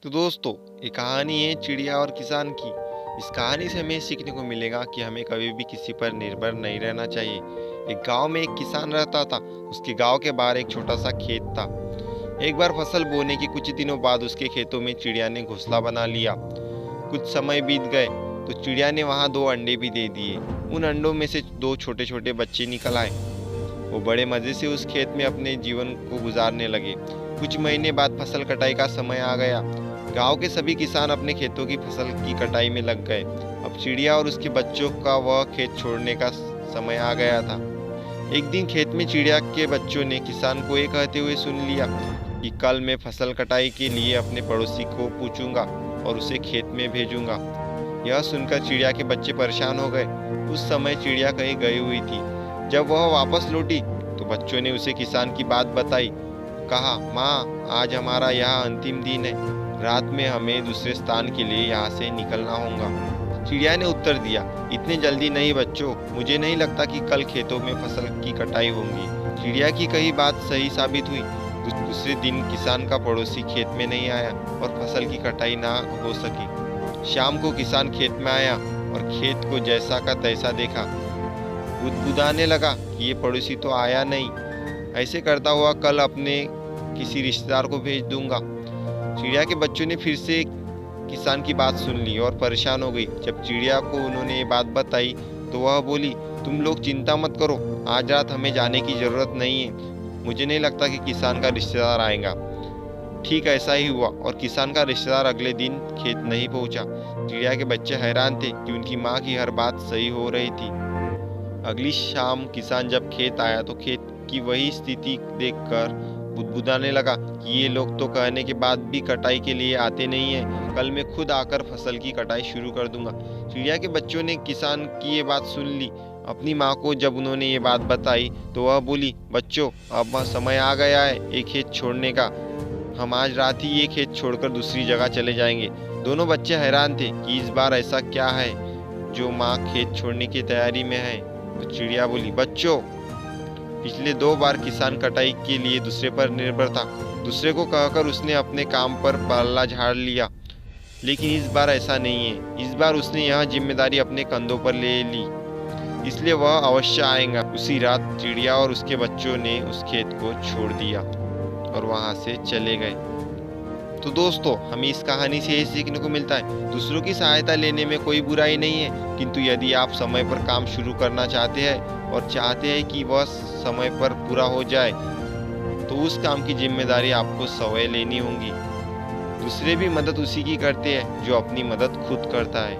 तो दोस्तों, ये कहानी है चिड़िया और किसान की। इस कहानी से हमें सीखने को मिलेगा कि हमें कभी भी किसी पर निर्भर नहीं रहना चाहिए। एक गांव में एक किसान रहता था। उसके गांव के बाहर एक छोटा सा खेत था। एक बार फसल बोने के कुछ दिनों बाद उसके खेतों में चिड़िया ने घोंसला बना लिया। कुछ समय बीत गए तो चिड़िया ने वहां 2 अंडे भी दे दिए। उन अंडों में से 2 छोटे छोटे बच्चे निकल आए। वो बड़े मजे से उस खेत में अपने जीवन को गुजारने लगे। कुछ महीने बाद फसल कटाई का समय आ गया। गांव के सभी किसान अपने खेतों की फसल की कटाई में लग गए। अब चिड़िया और उसके बच्चों का वह खेत छोड़ने का समय आ गया था। एक दिन खेत में चिड़िया के बच्चों ने किसान को ये कहते हुए सुन लिया कि कल मैं फसल कटाई के लिए अपने पड़ोसी को पूछूंगा और उसे खेत में भेजूंगा। यह सुनकर चिड़िया के बच्चे परेशान हो गए। उस समय चिड़िया कहीं गई हुई थी। जब वह वापस लौटी तो बच्चों ने उसे किसान की बात बताई। कहा, माँ, आज हमारा यहाँ अंतिम दिन है। रात में हमें दूसरे स्थान के लिए यहाँ से निकलना होगा। चिड़िया ने उत्तर दिया, इतने जल्दी नहीं बच्चों, मुझे नहीं लगता कि कल खेतों में फसल की कटाई होगी। चिड़िया की कही बात सही साबित हुई। दूसरे दिन किसान का पड़ोसी खेत में नहीं आया और फसल की कटाई ना हो सकी। शाम को किसान खेत में आया और खेत को जैसा का तैसा देखा। बुदबुदाने लगा कि ये पड़ोसी तो आया नहीं। ऐसे करता हुआ कल अपने किसी रिश्तेदार को भेज दूंगा। चिड़िया के बच्चों ने फिर से किसान की बात सुन ली और परेशान हो गई। जब चिड़िया को उन्होंने ये बात बताई तो वह बोली, तुम लोग चिंता मत करो, आज रात हमें जाने की जरूरत नहीं है। मुझे नहीं लगता कि किसान का रिश्तेदार आएगा। ठीक ऐसा ही हुआ और किसान का रिश्तेदार अगले दिन खेत नहीं पहुंचा। चिड़िया के बच्चे हैरान थे कि उनकी माँ की हर बात सही हो रही थी। अगली शाम किसान जब खेत आया तो खेत की वही स्थिति देखकर बुदबुदाने लगा कि ये लोग तो कहने के बाद भी कटाई के लिए आते नहीं हैं। कल मैं खुद आकर फसल की कटाई शुरू कर दूंगा। चिड़िया के बच्चों ने किसान की ये बात सुन ली। अपनी माँ को जब उन्होंने ये बात बताई तो वह बोली, बच्चों, अब समय आ गया है एक खेत छोड़ने का। हम आज रात ही ये खेत छोड़कर दूसरी जगह चले जाएंगे। दोनों बच्चे हैरान थे कि इस बार ऐसा क्या है जो माँ खेत छोड़ने की तैयारी में है। तो चिड़िया बोली, बच्चों, पिछले 2 बार किसान कटाई के लिए दूसरे पर निर्भर था। दूसरे को कहकर उसने अपने काम पर बल्ला झाड़ लिया, लेकिन इस बार ऐसा नहीं है। इस बार उसने यह जिम्मेदारी अपने कंधों पर ले ली, इसलिए वह अवश्य आएगा। उसी रात चिड़िया और उसके बच्चों ने उस खेत को छोड़ दिया और वहां से चले गए। तो दोस्तों, हमें इस कहानी से यही सीखने को मिलता है, दूसरों की सहायता लेने में कोई बुराई नहीं है, किंतु यदि आप समय पर काम शुरू करना चाहते हैं और चाहते हैं कि वह समय पर पूरा हो जाए, तो उस काम की जिम्मेदारी आपको स्वयं लेनी होगी। दूसरे भी मदद उसी की करते हैं जो अपनी मदद खुद करता है।